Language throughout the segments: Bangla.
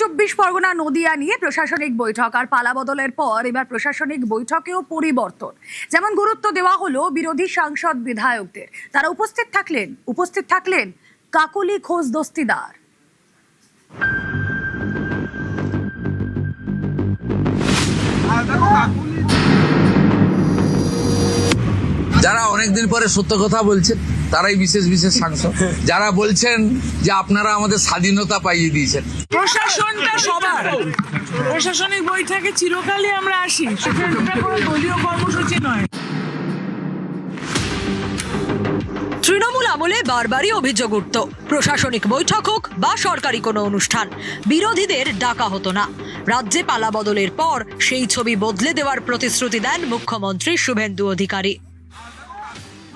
চব্বিশ পরগনা নদিয়া নিয়ে প্রশাসনিক বৈঠক আর পালাবদলের পর এবার প্রশাসনিক বৈঠকেও পরিবর্তন। যেমন গুরুত্ব দেওয়া হলো বিরোধী সাংসদ বিধায়কদের, তারা উপস্থিত থাকলেন কাকলি ঘোষ দস্তিদার। যারা অনেকদিন পরে সত্য কথা বলছেন তারাই বিশেষ সাংসদ, যারা বলছেন যে আপনারা আমাদের স্বাধীনতা পাইয়ে দিয়েছেন। প্রশাসনটা সবার, প্রশাসনিক বৈঠকে চিরকালই আমরা আসি, সেটা কোনো দলীয় কর্মসূচি নয়। তৃণমূল আমলে বারবারই অভিযোগ উঠত, প্রশাসনিক বৈঠক হোক বা সরকারি কোনো অনুষ্ঠান, বিরোধীদের ডাকা হতো না। রাজ্যে পালাবদলের পর সেই ছবি বদলে দেওয়ার প্রতিশ্রুতি দেন মুখ্যমন্ত্রী শুভেন্দু অধিকারী।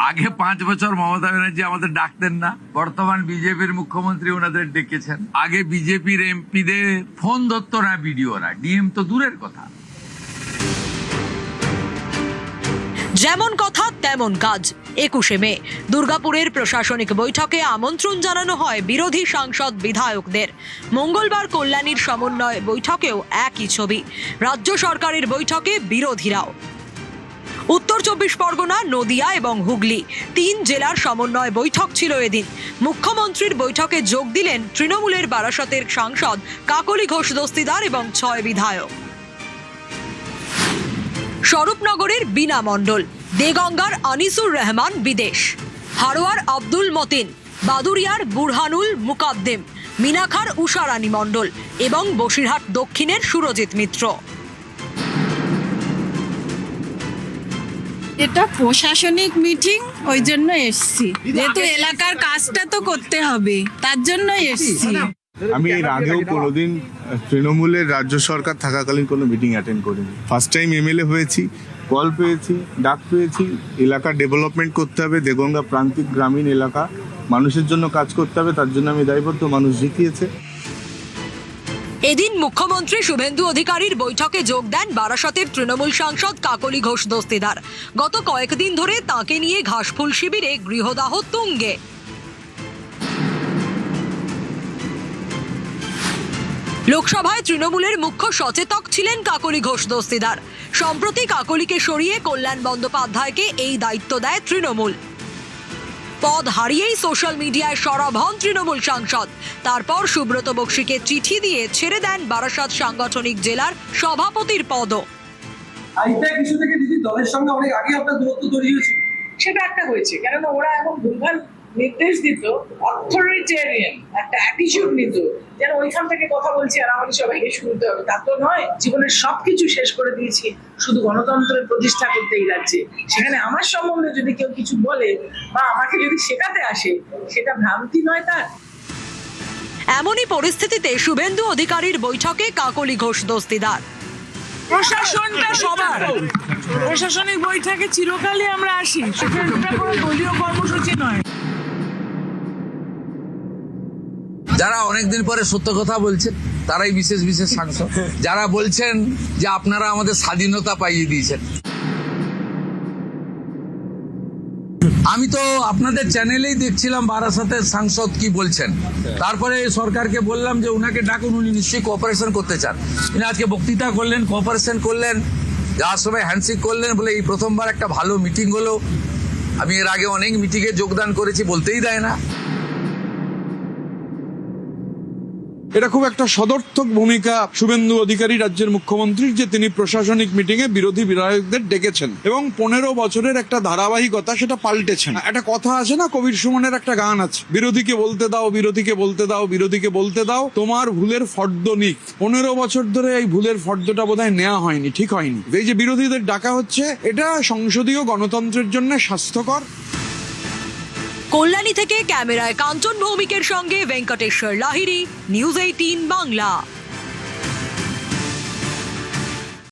আগে 5 বছর মমতা ব্যানার্জি আমাদের ডাকতেন না, বর্তমান বিজেপির মুখ্যমন্ত্রী ওনাদের ডেকেছেন। আগে বিজেপির এমপিদের ফোন ধরতো না বিডিওরা, ডিএম তো দূরের কথা। যেমন কথা তেমন কাজ। 21শে মে দুর্গাপুরের প্রশাসনিক বৈঠকে আমন্ত্রণ জানানো হয় বিরোধী সাংসদ বিধায়কদের। মঙ্গলবার কল্যাণীর সমন্বয় বৈঠকেও একই ছবি, রাজ্য সরকারের বৈঠকে বিরোধীরাও। উত্তর চব্বিশ পরগনা, নদিয়া এবং হুগলি 3 জেলার সমন্বয় বৈঠক ছিল এদিন। মুখ্যমন্ত্রীর বৈঠকে যোগ দিলেন তৃণমূলের বারাসতের সাংসদ কাকলি ঘোষ দস্তিদার এবং 6 বিধায়ক। স্বরূপনগরের বীণা মণ্ডল, দেগঙ্গার আনিসুর রহমান বিদেশ, হারোয়ার আব্দুল মতিন, বাদুরিয়ার বুরহানুল মুকাদ্দেম, মিনাখার উষারানী মণ্ডল এবং বসিরহাট দক্ষিণের সুরজিৎ মিত্র। এটা প্রশাসনিক মিটিং, ওই জন্য এসছি, যেহেতু এলাকার কাজটা তো করতে হবে, তার জন্যই এসছি। আমি এর আগেও কোনোদিন তৃণমূলের রাজ্য সরকার থাকাকালীন কোনো মিটিং অ্যাটেন্ড করিনি। ফার্স্ট টাইম এমএলএ হয়েছি, কল পেয়েছি, ডাক পেয়েছি। এলাকা ডেভেলপমেন্ট করতে হবে, দেগঙ্গা প্রান্তিক গ্রামীণ এলাকা মানুষের জন্য কাজ করতে হবে, তার জন্য আমি দায়বদ্ধ। মানুষ জিতিয়েছে। এদিন মুখ্যমন্ত্রী শুভেন্দু অধিকারীর বৈঠকে যোগ দেন বারাসতের তৃণমূল সাংসদ কাকলি ঘোষ দস্তিদার। গত কয়েকদিন ধরে তাঁকে নিয়ে ঘাসফুল শিবিরে গৃহদাহ তুঙ্গে। লোকসভায় তৃণমূলের মুখ্য সচেতক ছিলেন কাকলি ঘোষ দস্তিদার। সম্প্রতি কাকলিকে সরিয়ে কল্যাণ বন্দ্যোপাধ্যায়কে এই দায়িত্ব দেয় তৃণমূল। পদ হারিয়েই সোশ্যাল মিডিয়ায় সরব হন তৃণমূল সাংসদ। তারপর সুব্রত বক্সিকে চিঠি দিয়ে ছেড়ে দেন বারাসত সাংগঠনিক জেলার সভাপতির পদও। কিছু থেকে দিদি দলের সঙ্গে অনেক আগে আপনার দূরত্ব তৈরি হয়েছিল, সেটা একটা হয়েছে, কেননা ওরা এখন ভুলভাল নির্দেশ দিত, অথরিটেরিয়ান একটা অ্যাটিটিউড নিত, যেন ওইখান থেকে কথা বলছি আর আমাদের সবাইকে শুনতে হবে। তা তো নয়, জীবনের সবকিছু শেষ করে দিয়েছি শুধু গণতন্ত্রের প্রতিষ্ঠা করতেই রাজ্যে। সেখানে আমার সম্বন্ধে যদি কেউ কিছু বলে বা আমাকে যদি শেখাতে আসে, সেটা ভ্রান্তি নয় তার। এমনই পরিস্থিতিতে শুভেন্দু অধিকারীর বৈঠকে কাকলি ঘোষ দস্তিদার। প্রশাসনটা সবার, প্রশাসনিক বৈঠকে চিরকালই আমরা আসি, সেটা কোনো দলীয় কর্মসূচি নয়। যারা অনেকদিন পরে সত্য কথা বলছেন তারাই বিশেষ সাংসদ, যারা বলছেন যে আপনারা আমাদের স্বাধীনতা পাইয়ে দিয়েছেন। আমি তো আপনাদের চ্যানেলেই দেখছিলাম বারাসতের সাংসদ কি বলছেন, তারপরে সরকারকে বললাম যে উনাকে ডাকুন, উনি নিশ্চয়ই কোঅপারেশন করতে চান। উনি আজকে বক্তৃতা করলেন, কোঅপারেশন করলেন, যাওয়ার সময় হ্যান্ডশেক করলেন, বলে এই প্রথমবার একটা ভালো মিটিং হলো। আমি এর আগে অনেক মিটিংয়ে যোগদান করেছি, বলতেই দেয় না। এটা খুব একটা সদর্থক ভূমিকা শুভেন্দু অধিকারী রাজ্যের মুখ্যমন্ত্রীর, যে তিনি প্রশাসনিক মিটিং এ বিরোধী বিধায়কদের ডেকেছেন এবং 15 বছরের একটা ধারাবাহিকতা সেটা পাল্টেছেন। একটা কথা আছে না, কবির সুমনের একটা গান আছে, বিরোধীকে বলতে দাও, বিরোধীকে বলতে দাও, বিরোধীকে বলতে দাও, তোমার ভুলের ফর্দ নিক। 15 বছর ধরে এই ভুলের ফর্দটা বোধহয় নেওয়া হয়নি, ঠিক হয়নি। এই যে বিরোধীদের ডাকা হচ্ছে, এটা সংসদীয় গণতন্ত্রের জন্য স্বাস্থ্যকর। কল্যাণী থেকে ক্যামেরায় কাঞ্চন ভৌমিকের সঙ্গে ভেঙ্কটেশ্বর লাহিড়ী, নিউজ 18 বাংলা।